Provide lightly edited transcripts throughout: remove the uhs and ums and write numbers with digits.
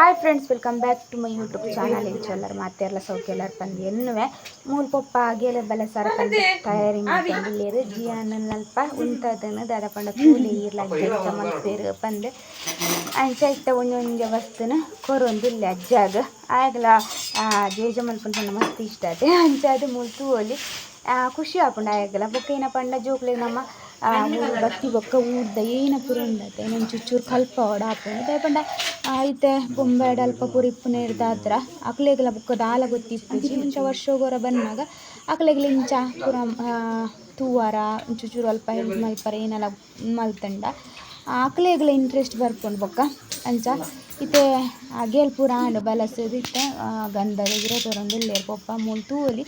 Hi friends, welcome back to my YouTube channel. ಇಂಚಲ್ಲರ್ ಮಾತೆಲ್ಲ ಸೌಖ್ಯಲ್ಲರ್ ಪಂದು ಎನ್ನುವೆ ಮೂಲು ಪೊಪ್ಪ ಗೇಲೆ ಬಲೆ ಸರ ಪಂದು ತಯಾರಿ ಮಾಡ್ಕೊಂಡಿಲ್ಲೇರು ಜಿಯಾನಲ್ಪ ಉಂತದನ್ನು ದಾದ ಪಂಡ ಕೂಲಿ ಇರ್ಲಾಗ್ದೆ ಮಲ್ಪೇರು ಪಂದು ಅಂಚ ಇತ್ತ ಒಂಜೊಂಜ ವಸ್ತುನ ಕೊರೊಂದಿಲ್ಲ ಅಜ್ಜಾಗ ಆಗಲ ಜೇಜ ಮಲ್ಪನ ಪಂಡ ಮಸ್ತ್ ಇಷ್ಟ ಅದೇ ಅಂಚಾದ ಮೂಲು ತೂವೊಲಿ ಖುಷಿ ಆಪುಂಡು ಆಗಲ ಬೊಕ್ಕ ಏನ ಪಂಡ ಜೋಕ್ಲೆ ನಮ್ಮ ಬತ್ತಿ ಬೊಕ್ಕ ಊರ್ದ ಏನ ಪುರ ಉಂಡತೆ ನಾನು ಚೂರು ಕಲ್ಪ ಓಡ ಆಪುಂಡು ದಯಪಂಡ ಐತೆ ಬೊಂಬೆಡ್ ಅಲ್ಪ ಪೂರ ಇಪ್ಪುನ ಇರ್ದಾದ್ರ ಅಕ್ಲೆಗ್ಲ ಬೊಕ್ಕ ದಾಲ ಗೊತ್ತಿಪ್ಪುಜಿ ಇಂಚ ವರ್ಷಗೋರ ಬನ್ನಾಗ ಅಕ್ಲೆಗ್ಲ ಇಂಚ ಪೂರ ತೂವಾರ ಚೂರು ಅಲ್ಪ ಹೆಲ್ಪ್ ಮಲ್ಪರ ಏನೆಲ್ಲ ಮಲ್ತಂಡ ಅಕ್ಲೆಗ್ಲ ಇಂಟ್ರೆಸ್ಟ್ ಬರ್ಪುಂಡು ಬೊಕ್ಕ ಅಂಚ ಇತ್ತೆ ಗೇಲ್ ಪೂರ ಆಂಡ್ ಬಲಸದು ಇತ್ತೆ ಗಂಧದ ಗಿಡ ತೊರೊಂದುಲ್ಲೇರು ಪೊಪ್ಪ ಮೂಲು ತೂವೊಲಿ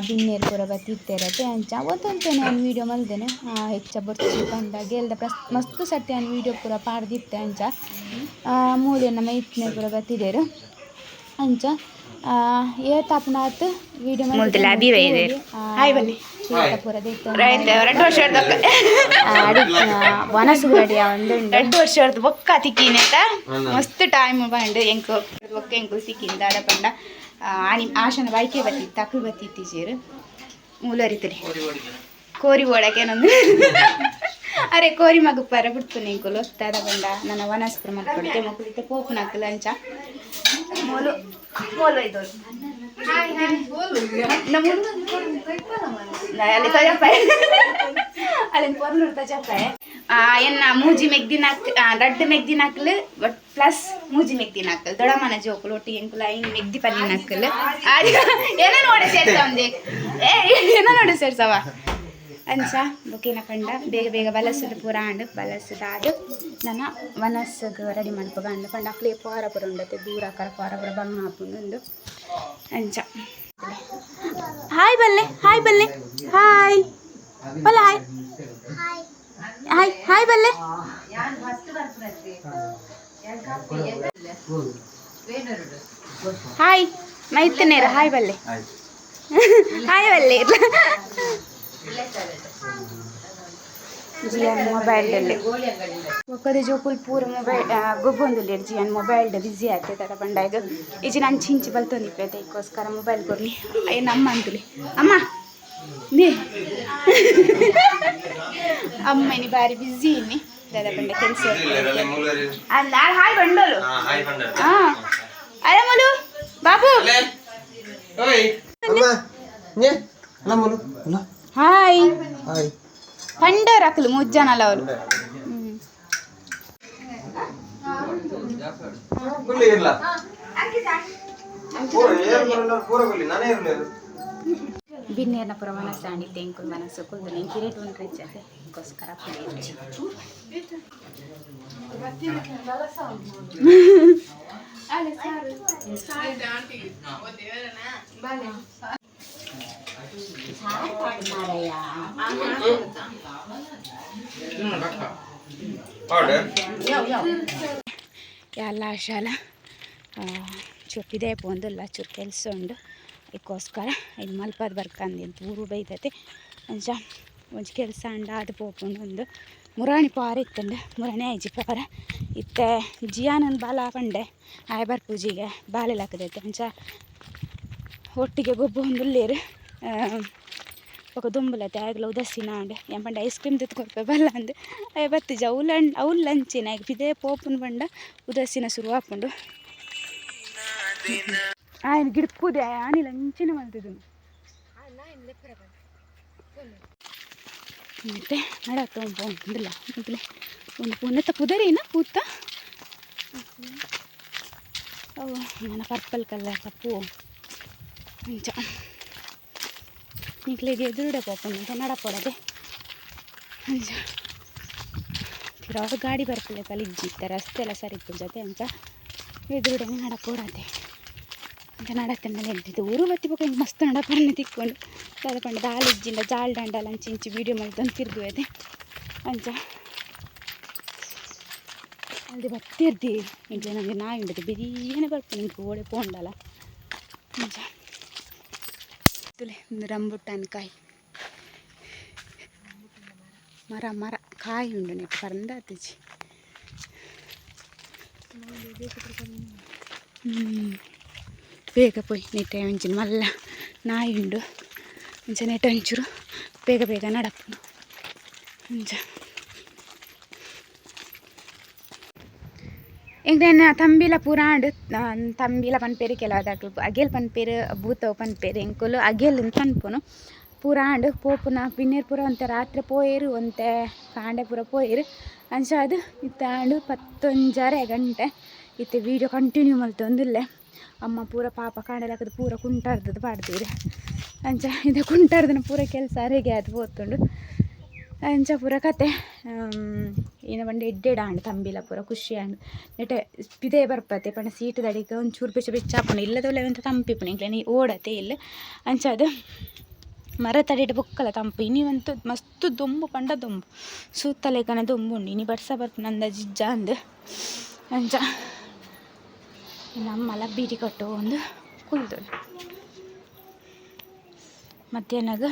ಬಿನ್ನೇರು ಪೂರ ಬತ್ತಿತ್ತೇರತೆ ಅಂಚ ಒತ್ತೊಂತೇನೆ ನಾನು ವೀಡಿಯೋ ಮಲ್ದೇನೆ ಹೆಚ್ಚ ಬರ್ಚಿ ಬಂದ ಗೇಲ್ದ ಮಸ್ತ್ ಸರ್ತಿ ನಾನು ವೀಡಿಯೋ ಪೂರ ಪಾಡ್ದಿತ್ತೆ ಅಂಚ ಮೂಲೆ ನಮ್ಮ ಇತ್ತನೆ ಪೂರ ಬತ್ತಿದೇರು ಅಂಚ ಏತಾಪುನಾತ್ ವೀಡಿಯೋ ವನಸು ರೆಡಿ ಒಂದು 2 ವರ್ಷದ ಬೊಕ್ಕ ತಿಕ್ಕಿನೇತ ಮಸ್ತ್ ಟೈಮ್ ಬಂಡು ಎಂಕು ಬೊಕ್ಕ ಎಂಕು ಸಿಕ್ಕಿಂದ ಅದ ಪಂಡ ಆಶನ ಬೈಕೆ ಬತ್ತಿತ್ತು ತಕ್ಕು ಬತ್ತಿತ್ತು ಸೇರು ಮೂಲರಿತರಿ ಕೋರಿ ಓಡಕೇನೊಂದು ಅರೆ ಕೋರಿ ಮಗು ಪರ ಬಿಡ್ತು ಎಂಕುಲು ಒತ್ತಾದ ಬಂಡ ನನ್ನ ವನಸ್ಪುರ ಮಾಡ್ಕೊಡ್ತೆ ಮಕ್ಕಳಿಗೆ ಪೋಪು ನಕ್ಕಲು ಅಂಚ ಮೋಲು ಮೋಲು ಇದು ಅಲ್ಲಿ ಪೊರ್ಲೂರು ತಜಪ್ಪಾಯ ಎನ್ನ ಮೂಜಿ ಮೆಗ್ದಿನಾಕ್ ರಡ್ಡ್ ಮೆಗ್ದಿನಾಕ್ಲು ಪ್ಲಸ್ ಮೂಜಿ ಮೆಗ್ದಿನಾಕ್ಲು ದೊಡಮನ ಜೋಕುಲು ಒಟ್ಟಿ ಎಂಕುಲು ಐನ್ ಮೆಗ್ದಿ ಪಲ್ಲಿನಾಕ್ಲು ಏನ ನೋಡ ಸೇರ್ಸವಂದೆ ಏನ ನೋಡ ಸೇರ್ಸವ ಅಂಚ ಬೊಕೇನ ಪಂಡ ಬೇಗ ಬೇಗ ಬಲಸದ ಪೂರ ಆಂಡ್ ಬಲಸದಾದ ನನ್ನ ವನಸ್ಸಗ ರೆಡಿ ಮಾಡ್ಕೊಬಂಡು ಪಂಡ ಅಕ್ಲೆ ಪಾರ ಪುರ ಉಂಡತೆ ದೂರ ಕರ ಪಾರ ಪುರ ಬಂಗ ಹಾಪುಂಡು ಅಂಚ ಹಾಯ್ ಬಲ್ಲೆ ಹಾಯ್ ಬಲ್ಲೆ ಹಾಯ್ ಬಲ್ಲ ಹಾಯ್ ಹಾಯ್ ಹಾಯ್ ಬಲ್ಲೆ ಹಾಯ್ ಮೈತನೇರ ಹಾಯ್ ಬಲ್ಲೆ ಹಾಯ್ ಬಲ್ಲೆ ಜಿಯಾನ್ ಮೊಬೈಲ್ಡಲ್ಲಿ ಒಕ್ಕದೆ ಜೋಕುಲ್ ಪೂರ ಮೊಬೈಲ್ ಗೊಬ್ಬೊಂದುಲ್ಲೇರು ಜಿಯಾನ್ ಮೊಬೈಲ್ಡ್ ಬಿಸಿ ಆಗ್ತೈತೆ ಅದ ಪಂಡ ಇದು ಈಜಿ ನಾನು ಚಿಂಚಿ ಬಲ್ತೊಂದಿಪ್ಪೈತೆ ಇದಕ್ಕೋಸ್ಕರ ಮೊಬೈಲ್ ಕೊರ್ನಿ ಏನು ಅಮ್ಮ ಅಂತಲಿ ಅಮ್ಮ ನೀ ಅಮ್ಮನಿ ಬಾರಿ ಬಿಸಿ ಇನ್ನಿ ದಾದ ಪಂಡ ಕೆಲಸ ಅಲ್ಲ ಹಾಯ್ ಬಂಡೋಲು ಹಾಂ ಅರಮಲು ಬಾಬು ಹಾಯ್ ಪಂಡರ್ ಹಾಕಲು ಮುಜ್ಜನಲ್ಲ ಅವರು ಬಿನ್ನೇರ್ನ ಪುರ ಮನಸ್ಸು ಆಂಡಿತ್ತೆ ಎಂಕುಲ್ ಮನಸ್ಸು ಕುಲ್ದು ನೆಂಕಿ ರೇಟ್ ಒಂದು ರಿಚ್ ಅದೇ ಅದಕ್ಕೋಸ್ಕರ ಎಲ್ಲ ಶಾಲ ಚುಕ್ಕಿದೆ ಪೋಂದಿಲ್ಲ ಚೂರು ಕೆಲಸ ಉಂಡು ಅದಕ್ಕೋಸ್ಕರ ಇದು ಮಲ್ಪದ ಬರ್ಕಂದು ಅಂತ ಊರು ಬೈತೈತೆ ಅಂಚ ಒಂಚು ಕೆಲಸ ಅಂಡ ಅದು ಪೋಪುಂಡು ಒಂದು ಮುರಾಣಿ ಪಾರ ಇತ್ತಂಡು ಮುರಾಣಿ ಐಜಿ ಪಾರ ಇತ್ತೆ ಜಿಯಾನಂದು ಬಾಲ ಪಂಡೆ ಆಯ್ಬಾರ್ ಪೂಜೆಗೆ ಬಾಲೆಲ್ಲ ಹಾಕದೈತೆ ಅಂಚ ಒಟ್ಟಿಗೆ ಗೊಬ್ಬ ಒಂದುಲ್ಲೇರು ఒక దుంబలైతే ఆగల ఉదసినాండి ఏం పండ ఐస్ క్రీమ్ తెచ్చుకొని బల్లంది అవి బత్తిజ అవులు లంచిన ఇదే పోపును పండ ఉదసిన సురువాపుండు ఆయన గిడుపుదే అని లంచిన మల్ತಿದ್ದು ಮತ್ತೆ ನಡತ್ತ ಒಂದಿಲ್ಲ ಮೊದಲೇ ಒಂದು ಪುನತ್ತ ಪುದರಿನ ಪೂತ ಅವು ನನ್ನ ಪರ್ಪಲ್ ಕಲರ್ ಪೂ ಅಂಚ ನಿಕ್ಲೆಗೆ ಎದುರುಡೆ ಪೋಪುಂಡು ಅಂತ ನಡಪೊಡದೆ ಅಂಚ ಫಿರಾದು ಗಾಡಿ ಬರ್ಪಲೆ ಕಲಿಜ್ಜಿತ್ತೆ ರಸ್ತೆ ಎಲ್ಲ ಸರಿ ಜೊತೆ ಅಂಚ ಎದುರುಡೆ ನಡಪೋಡದೆ ಅಂತ ನಡತ್ತೆ ಮೇಲೆ ಎದ್ದಿದ್ದು ಊರು ಬತ್ತಿ ಪಕ್ಕ ಹಿಂಗೆ ಮಸ್ತ್ ನಡಪರನೆ ತಿಕ್ಕೊಂಡು ತದಕೊಂಡು ದಾಲಿಜ್ಜಿಂದ ಜಾಲ್ ದಂಡಲ್ಲ ಇಂಚಿ ವೀಡಿಯೋ ಮಾಡ್ಕೊಂಡು ತಿರ್ಗುವೆ ಅಂಚ ಅಲ್ಲಿ ಬತ್ತಿರ್ದಿ ಇಂಚ ನನಗೆ ನಾಯಿ ಉಂಡದೆ ಬಿರಿಯನೆ ಬರ್ಪುಂಡು ನಿಂಗೆ ಓಡೆ ಪೋಂಡಲ್ಲ ಅಂಚ ಒಂದು ರಂಬುಟಾನ್ ಕಾಯಿ ಮರ ಮರ ಕಾಯಿ ಉಂಡು ನೆಟ್ಟು ಪರಂದಾತಿಜಿ ಬೇಗ ಪೋಯಿ ನೆಟ್ಟೆ ಒಂಚಿನ ಮಲ್ಲ ನಾಯಿ ಉಂಡು ಅಂಚ ನೆಟ್ಟ ಒಂಚೂರು ಬೇಗ ಬೇಗ ನಡಪುನು ಅಂಚ ಎಂಗ್ರೇನ ತಂಬಿಲ ಪೂರಾಂಡ್ ತಂಬಿಲ ಪನ್ಪೇರು ಕೆಲವದಾಗ್ಲು ಅಗೆಲ್ ಪನ್ಪೇರು ಬೂತವು ಪನ್ಪೇರು ಎಂಕುಲು ಅಗೆಲ್ ಪನ್ಪುನು ಪೂರಾಂಡ್ ಪೋಪುನ ಪಿನ್ನೇರು ಪೂರ ಒಂತೆ ರಾತ್ರಿ ಪೋಯೇರು ಒಂತೆ ಕಾಂಡೆ ಪೂರ ಪೋಯೇರು ಅಂಚ ಅದು ಇತ್ತಾಂಡು 11:30 ಗಂಟೆ ಇತ್ತೆ ವೀಡಿಯೋ ಕಂಟಿನ್ಯೂ ಮಲ್ತೊಂದುಲ್ಲೆ ಅಮ್ಮ ಪೂರ ಪಾಪ ಕಾಂಡೆಲಾಕದು ಪೂರ ಕುಂಟಾರ್ದದು ಪಾಡ್ತೀರಿ ಅಂಚ ಇದು ಕುಂಟಾರ್ದನ ಪೂರ ಕೆಲಸ ಅರೆಗೆ ಅದು ಹೋತುಂಡು ಅಂಚ ಪೂರ ಕತೆ ಇನ್ನು ಬಂದು ಎಡ್ಡೆಡಾಂಡು ತಂಬಿಲ ಪೂರ ಖುಷಿ ಆಂಡು ನೆಟ್ಟೆ ಪಿದೇ ಬರ್ಪತ್ತೆ ಪಂಡ ಸೀಟ್ ದಡಿಗೆ ಒಂಚೂರು ಬೆಚ್ಚಾಪುಂಡು ಇಲ್ಲದೊಳ್ಳೆ ಅಂತ ತಂಪಿಪುಣಿ ಇಂಕ್ಲೆ ಓಡತ್ತೆ ಇಲ್ಲ ಅಂಚ ಅದು ಮರ ತಡಿಟ್ಟು ಬೊಕ್ಕಲ ತಂಪು ಇನ್ನಿವಂತೂ ಮಸ್ತ್ ದೊಂಬು ಪಂಡ ದೊಂಬು ಸೂತ್ತಲೇಕನ ದೊಂಬು ಉಂಡು ಇನಿ ಬರ್ಸ ಬರ್ಪು ನಂದ ಜಿಜ್ಜ ಅಂದು ಅಂಚ ನಮ್ಮಲ ಬೀಟಿ ಕೊಟ್ಟು ಒಂದು ಕುಲ್ದೊಳು ಮಧ್ಯಾಹ್ನಗ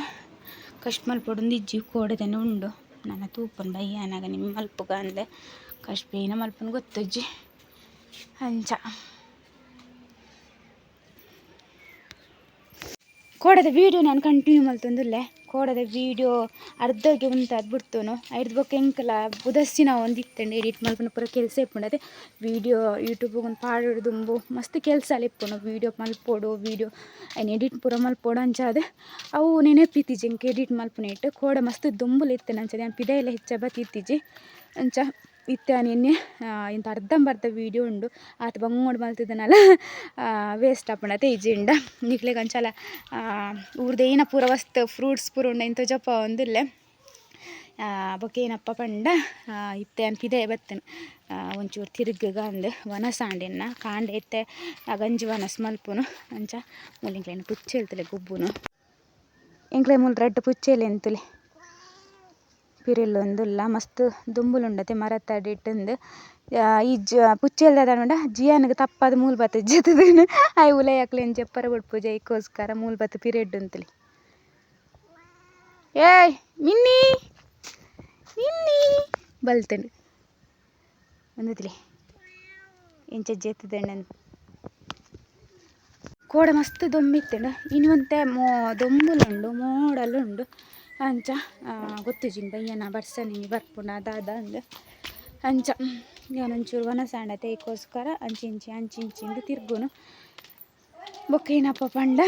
ಕಷ್ಟ ಮಲ್ಪೊಡು ಇಜ್ಜಿ ಕೋಡದೆನೆ ಉಂಡು ನನ್ನ ತೂಪನ್ ಬಯ್ಯಾನಾಗ ನಿಮ್ಮ ಮಲ್ಪುಗ ಅಂದೆ ಕಷ್ಟ ಮಲ್ಪನ ಗೊತ್ತಜ್ಜಿ ಅಂಚ ಕೋಡದ ವೀಡಿಯೋ ನಾನು ಕಂಟಿನ್ಯೂ ಮಲ್ತೊಂದುಲ್ಲೆ ಕೋಡದ ವೀಡಿಯೋ ಅರ್ಧಗೆ ಉಂತಾದ್ ಬಿಡ್ತೋನು ಐದು ಬೊಕ್ಕ ಎಂಕಲ ಬುದಸ್ಸಿನ ಒಂದು ಇತ್ತಂಡು ಎಡಿಟ್ ಮಲ್ಪನ ಪೂರ ಕೆಲಸ ಇಪ್ಪುಂಡು ಅದೇ ವೀಡಿಯೋ ಯೂಟ್ಯೂಬ್ಗೆ ಒಂದು ಪಾಡೋಡು ದುಂಬು ಮಸ್ತ್ ಕೆಲಸ ಅಲ್ಲಿ ಇಪ್ಪುಂಡು ವೀಡಿಯೋ ಮಲ್ಪೋಡು ವೀಡಿಯೋ ಐನು ಎಡಿಟ್ ಪೂರ ಮಲ್ಪೋಡು ಅಂಚಾದ ಅವು ನೆನಪಿತ್ತಿಜಿ ಎಂಕೆ ಎಡಿಟ್ ಮಲ್ಪುನ ಇಟ್ಟು ಕೋಡ ಮಸ್ತ್ ದುಂಬುಲು ಇತ್ತೇನೆ ಅಂಚದೆ ನಾನು ಪಿದ ಎಲ್ಲ ಹೆಚ್ಚ ಬತ್ತಿತ್ತಿಜಿ ಅಂಚ ಇತ್ತೆ ನಿನ್ನೆ ಇಂಥ ಅರ್ಧಂಬರ್ಧ ವೀಡಿಯೋ ಉಂಡು ಆತ ಬಂಗೋಡು ಮಲ್ತಿದ್ದನಲ್ಲ ವೇಸ್ಟ್ ಆಪುಂಡು ತೇಜಿಂಡ ನಿಕ್ಲೆಗೆ ಅಂಚಲ ಊರ್ದು ಏನ ಪೂರ ವಸ್ತು ಫ್ರೂಟ್ಸ್ ಪೂರ ಉಂಡು ಇಂಥ ಜಪ ಒಂದಿಲ್ಲೆ ಬೊಕ್ಕೆ ಏನಪ್ಪ ಪಂಡ ಇತ್ತೆ ಪಿದೆ ಬತ್ತೇನೆ ಒಂಚೂರು ತಿರುಗಗ ಅಂದು ವನಸಾಂಡೆನ್ನ ಕಾಂಡೆ ಇತ್ತೆ ಗಂಜಿ ವನಸ್ ಮಲ್ಪುನು ಅಂಚ ಮುಲ್ಲಿಂಕ್ಲೇನು ಪುಚ್ಚೆ ಹೇಳ್ತಲೆ ಗುಬ್ಬುನು ಎಂಕ್ಲೆ ಮುಲ್ ರೆಡ್ ಪುಚ್ಚೆಲೆ ಎಂತುಲೆ ಪಿರಿಲ್ಲೊಂದುಲ್ಲ ಮಸ್ತ್ ದುಂಬುಲುಂಡತೆ ಮರ ತಡಿಟ್ಟಂದು ಈ ಪುಚ್ಚೆಲ್ದಾದ ಜಿಯಾನಿಗೆ ತಪ್ಪದ ಮೂಲ್ ಬತ್ತ ಜತದೇನು ಆಯ್ ಉಲಯಾಕ್ಲೇನು ಜಪ್ಪರ ಬಿಡ್ಪು ಜೈಕೋಸ್ಕರ ಮೂಲ್ ಬತ್ತ ಪಿರಿಯಡ್ ಅಂತಲಿ ಏಯ್ ಮಿನ್ನಿ ಮಿನ್ನಿ ಬಲ್ತಂಡು ಒಂದಿತ್ಲಿ ಇಂಚ ಜೆತ್ತದಂಡು ಕೋಡ ಮಸ್ತ್ ದೊಂಬಿತ್ತಂಡು ಇನ್ನುವಂತೆ ದೊಂಬುಲುಂಡು ಮೋಡಲುಂಡು ಅಂಚ ಗೊತ್ತುಜಿನ್ ಬಯ್ಯನ ಬರ್ಸನಿ ಬರ್ಪುಂಡು ಅದಾದ ಅಂದು ಅಂಚ ಒಂಚೂರು ವನಸಾಂಡ ತೇಗೋಸ್ಕರ ಅಂಚಿಂಚಿಂಡು ತಿರ್ಗುನು ಬೊಕ್ಕ ಏನಪ್ಪ ಪಂಡ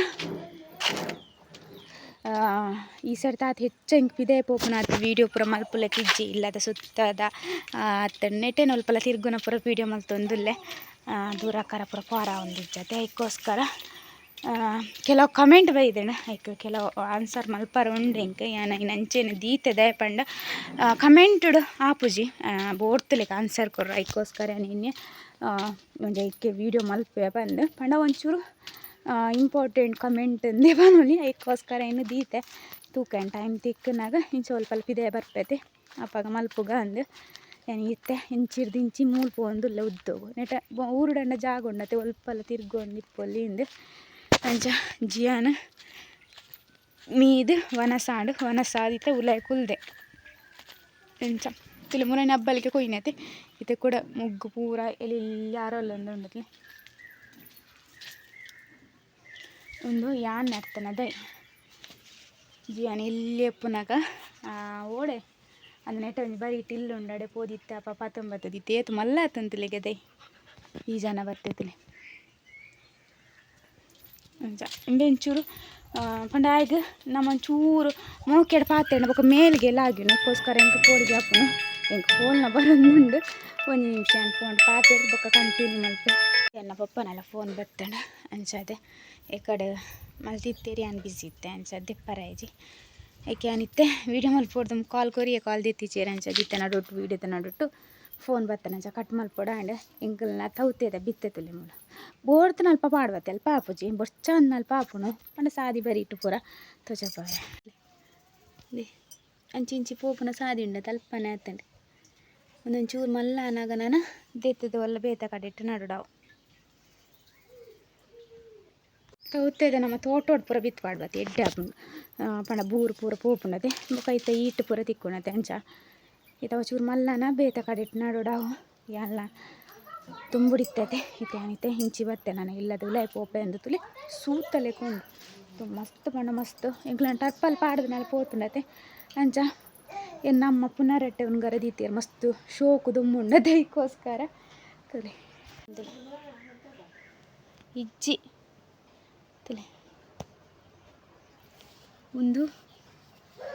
ಈ ಸರಿ ತಾತ ಹೆಚ್ಚು ಹಿಂಗೆ ಪಿದೇ ಪೋಪುನ ಅದು ವೀಡಿಯೋ ಪೂರ ಮಲ್ಪುಲೆ ತಿಜ್ಜಿ ಇಲ್ಲದ ಸುತ್ತದ ಅತ್ತ ನೆಟ್ಟೆ ನೊಲ್ಪಲ ತಿರ್ಗುನ ಪೂರ ವೀಡಿಯೋ ಮಲ್ತೊಂದುಲ್ಲೆ ದೂರಕ್ಕರ ಪೂರ ಪಾರ ಒಂದಿಜ್ಜತೆ ಅದಕ್ಕೋಸ್ಕರ ಕೆಲವು ಕಮೆಂಟ್ ಬೈದೇಣ ಐಕ್ ಕೆಲವು ಆನ್ಸರ್ ಮಲ್ಪರ ಉಂಡು ಇಂಕ್ ಯಾನ ಅಂಚೆನ ದೀತದೆ ಪಂಡ ಕಮೆಂಟ್ಡ್ ಆಪುಜಿ ಬೋಡ್ತಲೆಕ ಆನ್ಸರ್ ಕೊರ್ರ ಅದಕ್ಕೋಸ್ಕರ ನಿನ್ನೆ ಒಂಜೆ ಇಕ್ಕೆ ವೀಡಿಯೋ ಮಲ್ಪೆ ಬಂದು ಪಂಡ ಒಂಚೂರು ಇಂಪಾರ್ಟೆಂಟ್ ಕಮೆಂಟ್ ಅಂದೇ ಬನ್ನೊಲಿ ಅದಕ್ಕೋಸ್ಕರ ಏನು ದೀತೆ ತೂಕ ಟೈಮ್ ತಿಕ್ಕನಾಗ ಇನ್ನು ಸ್ವಲ್ಪ ಪಿದೆ ಬರ್ಪೈತೆ ಅಪ್ಪಾಗ ಮಲ್ಪುಗ ಅಂದು ಏನು ಇತ್ತೆ ಇಂಚಿರ್ದು ಇಂಚಿ ಮೂಲ್ಪು ಒಂದುಲ್ಲ ಉದ್ದೋಗು ನೆಟ ಊರುಡಂಡ ಜಾಗ ಉಂಡತೆ ಒಲ್ಪಲ್ಲ ತಿರ್ಗೊಂಡು ಇಪ್ಪೊಲ್ಲಿ ಇಂದು ಅಂಚ ಜಿಯಾನ ಮೀದು ವನಸಾದಿತ್ತೆ ಉಲಾಯ ಕುಲ್ದೆ ಎಂಚ ತಿಳಿ ಮುರೈನ ಹಬ್ಬಲಿಗೆ ಕೊಯ್ನೈತೆ ಇತ್ತೆ ಕೂಡ ಮುಗ್ಗು ಪೂರ ಎಲ್ಲಿ ಯಾರಲ್ಲ ಉಂಡತಿ ಒಂದು ಯಾನ್ ನಡ್ತಾನದ ಜಿಯಾನ ಇಲ್ಲಿ ಎಪ್ಪುನಾಗ ಓಡೆ ಅಂದು ನೆಟ್ಟ ಒಂದು ಬರೀ ಟಿಲ್ಲು ಉಂಡಡೆ ಪೋದಿತ್ತೆ ಅಪ್ಪ 19 ದಿತ್ತೆ ಏತು ಮಲ್ಲ ಆತಂತಲಿಗೆ ದೈ ಈ ಜನ ಬರ್ತೈತಿಲಿ ಅಂಚ ಇಂಬೆಂಚೂರು ಪಂಡ ಆಯ್ತು ನಮ್ಮಂಚೂರು ಮೋಕೆಡ್ ಪಾತ್ರೆ ಬೊಕ್ಕ ಮೇಲ್ಗೆ ಎಲ್ಲ ಆಗಿನ ಅದಕ್ಕೋಸ್ಕರ ಎಂಕ ಪೋಡಿಗೆ ಹಾಪುನು ಎಂಕ ಫೋನ್ನ ಬರೋದುಂಡು ಒಂದು ನಿಮಿಷ ಫೋನ್ ಪಾತ್ರೆ ಬೊಕ್ಕ ಕಂಟಿನ್ಯೂ ಮಲ್ಪ ಎನ್ನ ಪಪ್ಪನೆಲ್ಲ ಫೋನ್ ಬರ್ತಂಡ ಅಂಚದೆ ಈ ಕಡೆ ಮಲ್ತಿತ್ತೇರಿ ಅನ್ ಬಿಸಿ ಇತ್ತೆ ಅಂಚದೆ ಪರಾಯ್ಜಿ ಏಕೆ ಅನಿತ್ತೆ ವೀಡಿಯೋ ಮಲ್ಪೊಡ್ದು ಕಾಲ್ ಕೊರಿಯ ಕಾಲ್ ದಿತ್ತಿಚೇರಿ ಅಂಚದಿತ್ತೆ ನಡುಟ್ಟು ವೀಡಿಯೋದ ನಡುಟ್ಟು ಫೋನ್ ಬತ್ತಾನ ಅಂಚ ಕಟ್ ಮಲ್ಪೊಡ ಆಂಡ್ ಎಂಕಲ್ನ ತೌತೇದ ಬಿತ್ತೆ ತುಲೆ ಮೂಲ ಬೋಡ್ತು ನಲ್ಪ ಪಾಡ್ವತ್ತೆ ಅಲ್ಪ ಆಪುಜಿ ಬೊಚ್ಚ ನಲ್ಪ ಆಪುನು ಪಂಡ ಸಾದಿ ಬರಿ ಇಟ್ಟು ಪೂರ ತೊಚಪಾಯ ಅಂಚಿ ಪೋಪುನ ಸಾದಿ ಉಂಡ ತಲ್ಪನೆ ಆತಂಡೆ ಒಂದೊಂಚೂರು ಮಲ್ಲ ಅನಾಗ ನಾನು ದೆತ್ತದ ಒಲ್ಲ ಬೇತ ಕಡೆ ಇಟ್ಟು ನಡುಡಾವು ತೌತೇದ ನಮ್ಮ ತೋಟೋಡು ಪೂರ ಬಿತ್ತು ಪಾಡ್ಬತ್ತೆ ಎಡ್ಡೆ ಆಪುಂಡು ಪಂಡ ಬೂರು ಪೂರ ಪೋಪುಂಡತೆ ಬೊಕ್ಕ ಈಟ್ ಪೂರ ತಿಕ್ಕುಣತೆ ಅಂಚ ಇತ ಚೂರು ಮಲ್ಲನ ಬೇತ ಕಡೆ ಇಟ್ಟು ನಡುಡಾವು ಎಲ್ಲ ತುಂಬುಡಿತೈತೆ ಇತ್ತೆ ಹಿಂಚಿ ಬತ್ತೆ ನಾನು ಇಲ್ಲದ ಉಲಾಯ್ ಪೋಪೆ ಅಂದು ತುಲಿ ಸೂತಲೆ ಕೊಂಡು ತುಂಬ ಮಸ್ತ್ ಪಂಡ ಮಸ್ತ್ ಎಂಕ್ಲ ಟರ್ಪಲ್ ಪಾಡ್ದು ಪೋತುಂಡತೆ ಅಂಚ ನಮ್ಮ ಪುನರಟ್ಟೆ ಉನ್ಗರ ದೀತಿಯರು ಮಸ್ತ್ ಶೋಕು ದುಮ್ಮುಂಡ ದೈಕೋಸ್ಕರ ತುಲಿ ಇಜ್ಜಿ ತುಲಿ ಒಂದು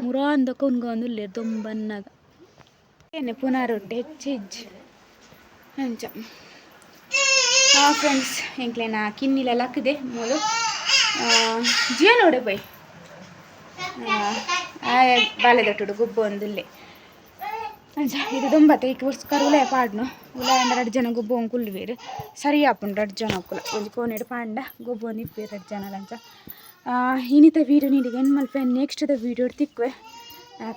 ಮುರಾಂದಕ ಉನ್ಗೊಂದು ದೊಂಬನ್ನಾಗ ಏನೆ ಪುನರೊಟ್ಟೆ ಹೆಚ್ಚಿಜ್ಜಿ ಅಂಚ ಫ್ರೆಂಡ್ಸ್ ಎಂಕ್ಲೇನ ಕಿನ್ನಿಲ ಲಕ್ಕದೆ ಮೂಲು ಜಿಯನೋಡೆ ಬೈ ಬಾಲೆದೊಟ್ಟುಡು ಗುಬ್ಬ ಒಂದುಲ್ಲೆ ಅಂಚ ಇದು ದೊಂಬತ್ತೆ ಈಗ ಉಸ್ಕರ ಉಲಾಯ ಪಾಡ್ನು ಉಲಾಯ 2 ಜನ ಗುಬ್ಬ ಒಂದು ಕುಲ್ವೇರು ಸರಿ ಆಪುಂಡು 2 ಜನ ಕುಲ ಒಂದು ಕೋನೆಡು ಪಾಂಡ ಗುಬ್ಬ ಒಂದು ಇಪ್ಪೇರು 2 ಜನಲಂಚ ಇನ್ನಿತ ವೀಡಿಯೋ ನೀಡಿಗೆ ಏನು ಮಲ್ಪೆ ನೆಕ್ಸ್ಟ್ ವೀಡಿಯೋ ತಿಕ್ವೆ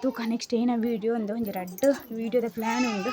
ತೂಕ ನೆಕ್ಸ್ಟ್ ಏನ ವೀಡಿಯೋ ಒಂದು 2 ವೀಡಿಯೋದ ಪ್ಲ್ಯಾನ್ ಉಂಡು.